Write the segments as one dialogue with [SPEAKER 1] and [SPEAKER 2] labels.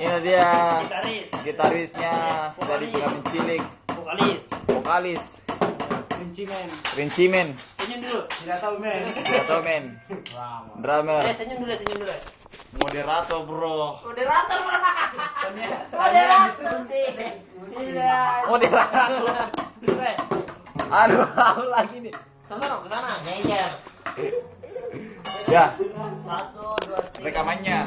[SPEAKER 1] Ini dia
[SPEAKER 2] Gitaris.
[SPEAKER 1] gitarisnya dari Pengamen Cilik. Vokalis. Rincimen.
[SPEAKER 2] Senyum dulu.
[SPEAKER 3] Tidak tahu men.
[SPEAKER 1] Tidak tahu men. Drummer.
[SPEAKER 2] Senyum dulu.
[SPEAKER 1] Moderator bro.
[SPEAKER 2] Moderator.
[SPEAKER 1] Moderator. Aduh, aku lagi nih.
[SPEAKER 2] Sana, ke sana. Manager.
[SPEAKER 1] Ya,
[SPEAKER 2] 1, 2, 3.
[SPEAKER 1] rekamannya.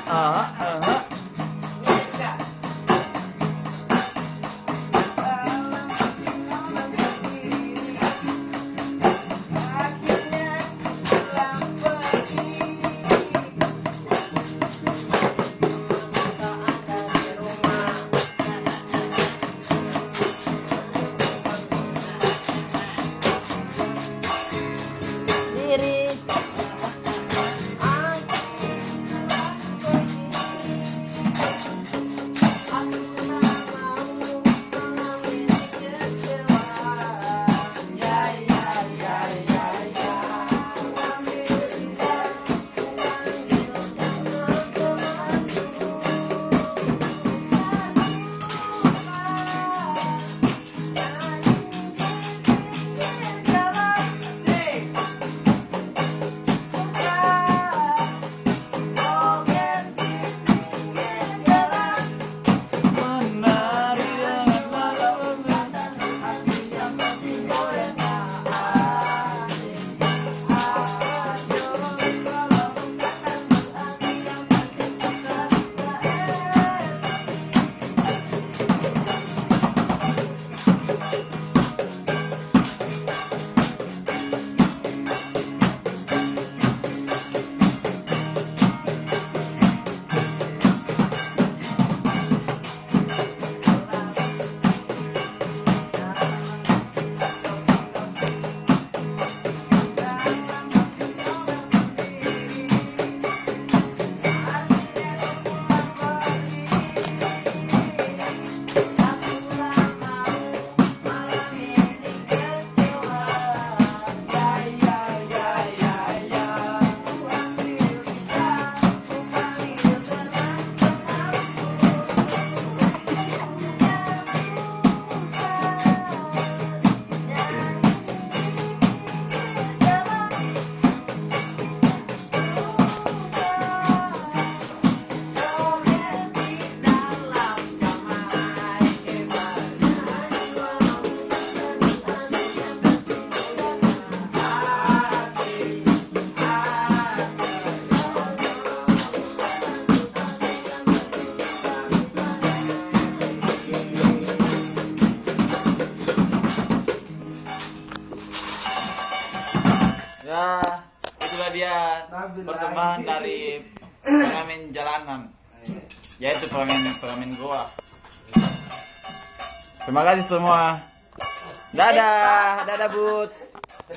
[SPEAKER 1] Aha. Ya, itulah dia persembahan dari pengamen jalanan, yaitu pengamen goa. Terima kasih semua. Dadah, Boots.